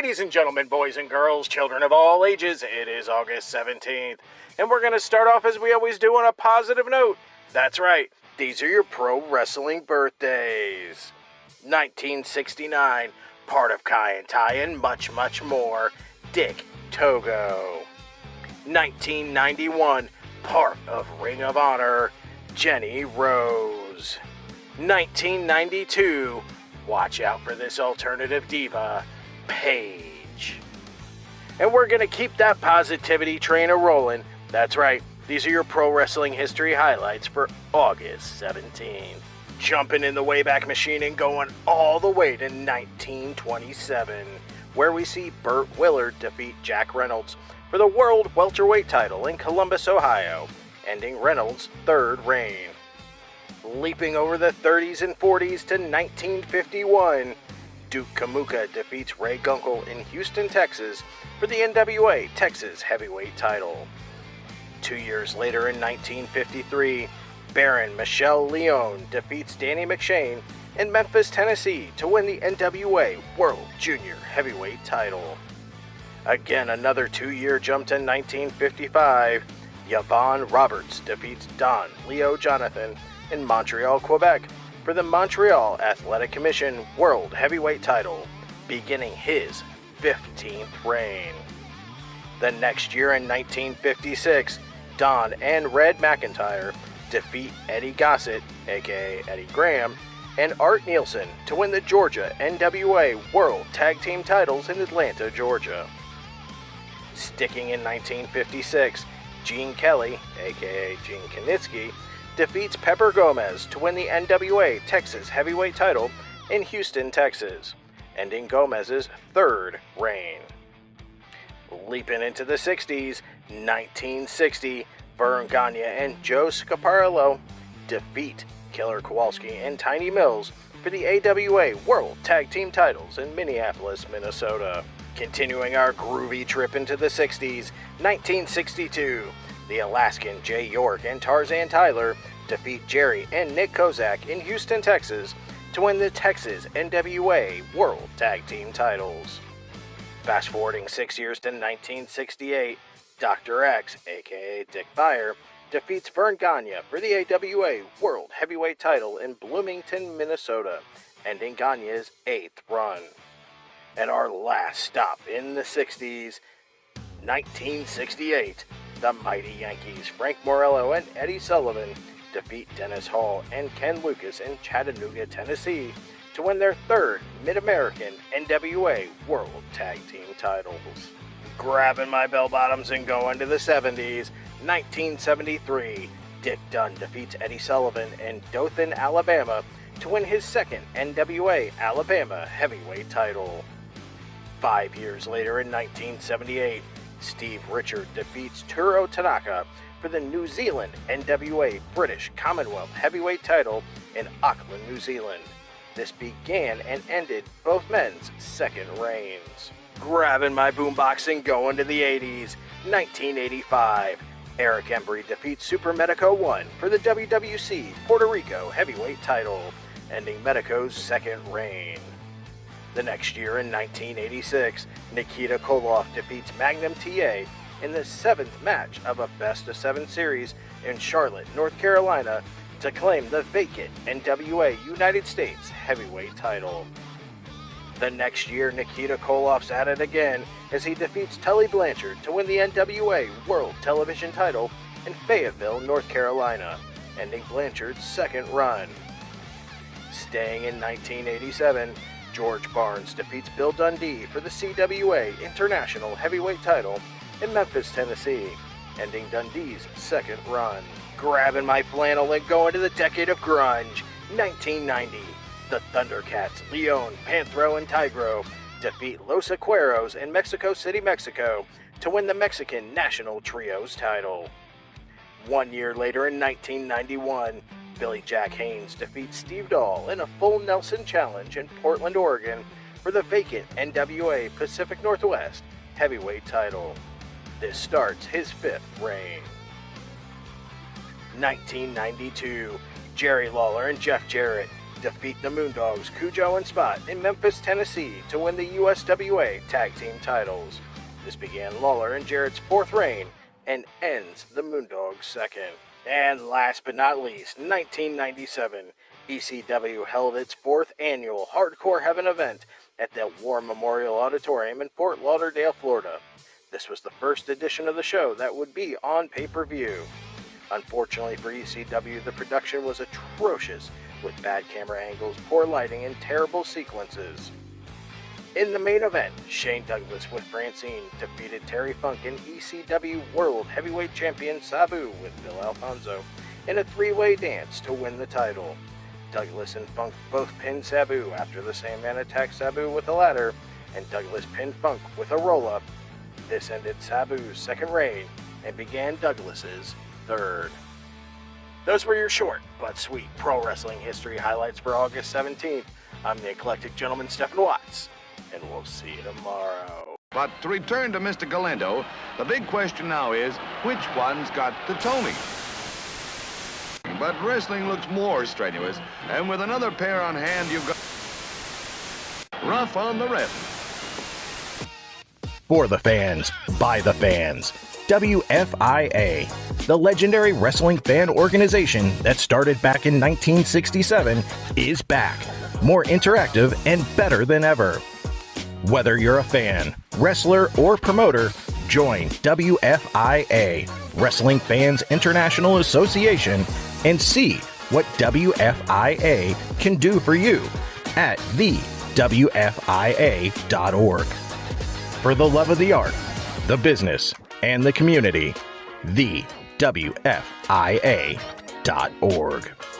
Ladies and gentlemen, boys and girls, children of all ages, it is August 17th, and we're going to start off as we always do on a positive note. That's right, these are your pro wrestling birthdays. 1969, part of Kai and Tai and much, much more, Dick Togo. 1991, part of Ring of Honor, Jenny Rose. 1992, watch out for this alternative diva, Paige. And we're going to keep that positivity train a-rolling. That's right, these are your pro wrestling history highlights for August 17th. Jumping in the Wayback Machine and going all the way to 1927, where we see Burt Willard defeat Jack Reynolds for the World Welterweight title in Columbus, Ohio, ending Reynolds' third reign. Leaping over the 30s and 40s to 1951, Duke Kamuka defeats Ray Gunkel in Houston, Texas for the NWA Texas Heavyweight title. 2 years later in 1953, Baron Michelle Leone defeats Danny McShane in Memphis, Tennessee to win the NWA World Junior Heavyweight title. Again, another 2-year jump to 1955, Yvonne Roberts defeats Don Leo Jonathan in Montreal, Quebec for the Montreal Athletic Commission World Heavyweight title, beginning his 15th reign. The next year in 1956, Don and Red McIntyre defeat Eddie Gossett, aka Eddie Graham, and Art Nielsen to win the Georgia NWA World Tag Team titles in Atlanta, Georgia. Sticking in 1956, Gene Kelly, aka Gene Knitsky, defeats Pepper Gomez to win the NWA Texas Heavyweight title in Houston, Texas, ending Gomez's third reign. Leaping into the 60s, 1960, Vern Gagne and Joe Scaparello defeat Killer Kowalski and Tiny Mills for the AWA World Tag Team titles in Minneapolis, Minnesota. Continuing our groovy trip into the 60s, 1962, the Alaskan Jay York and Tarzan Tyler defeat Jerry and Nick Kozak in Houston, Texas to win the Texas NWA World Tag Team titles. Fast forwarding 6 years to 1968, Dr. X, aka Dick Beyer, defeats Vern Gagne for the AWA World Heavyweight title in Bloomington, Minnesota, ending Gagne's 8th run. And our last stop in the 60s, 1968, the Mighty Yankees, Frank Morello and Eddie Sullivan, defeat Dennis Hall and Ken Lucas in Chattanooga, Tennessee, to win their third Mid-American NWA World Tag Team titles. Grabbing my bell bottoms and going to the 70s, 1973, Dick Dunn defeats Eddie Sullivan in Dothan, Alabama, to win his second NWA Alabama Heavyweight title. 5 years later in 1978, Steve Richard defeats Turo Tanaka for the New Zealand NWA British Commonwealth Heavyweight title in Auckland, New Zealand. This began and ended both men's second reigns. Grabbing my boombox and going to the 80s, 1985, Eric Embry defeats Super Medico 1 for the WWC Puerto Rico Heavyweight title, ending Medico's second reign. The next year in 1986, Nikita Koloff defeats Magnum TA in the 7th match of a best-of-7 series in Charlotte, North Carolina, to claim the vacant NWA United States Heavyweight title. The next year, Nikita Koloff's at it again as he defeats Tully Blanchard to win the NWA World Television title in Fayetteville, North Carolina, ending Blanchard's second run. Staying in 1987, George Barnes defeats Bill Dundee for the CWA International Heavyweight title in Memphis, Tennessee, ending Dundee's second run. Grabbing my flannel and going to the decade of grunge, 1990. The Thundercats, Leon, Panthro, and Tigro defeat Los Acueros in Mexico City, Mexico to win the Mexican National Trios title. 1 year later in 1991, Billy Jack Haynes defeats Steve Dahl in a full Nelson challenge in Portland, Oregon for the vacant NWA Pacific Northwest Heavyweight title. This starts his 5th reign. 1992, Jerry Lawler and Jeff Jarrett defeat the Moondogs, Cujo and Spot, in Memphis, Tennessee to win the USWA Tag Team titles. This began Lawler and Jarrett's fourth reign and ends the Moondogs' second. And last but not least, 1997, ECW held its fourth annual Hardcore Heaven event at the War Memorial Auditorium in Fort Lauderdale, Florida. This was the first edition of the show that would be on pay-per-view. Unfortunately for ECW, the production was atrocious, with bad camera angles, poor lighting, and terrible sequences. In the main event, Shane Douglas with Francine defeated Terry Funk and ECW World Heavyweight Champion Sabu with Bill Alfonso in a three-way dance to win the title. Douglas and Funk both pinned Sabu after the same man attacked Sabu with a ladder, and Douglas pinned Funk with a roll-up. This ended Sabu's second reign and began Douglas's third. Those were your short but sweet pro wrestling history highlights for August 17th. I'm the eclectic gentleman Stephen Watts, and we'll see you tomorrow. But to return to Mr. Galendo, the big question now is, which one's got the Tony? But wrestling looks more strenuous, and with another pair on hand, you've got Rough on the Ref. For the fans, by the fans, WFIA, the legendary wrestling fan organization that started back in 1967, is back, more interactive and better than ever. Whether you're a fan, wrestler, or promoter, join WFIA, Wrestling Fans International Association, and see what WFIA can do for you at thewfia.org. For the love of the art, the business, and the community, thewfia.org.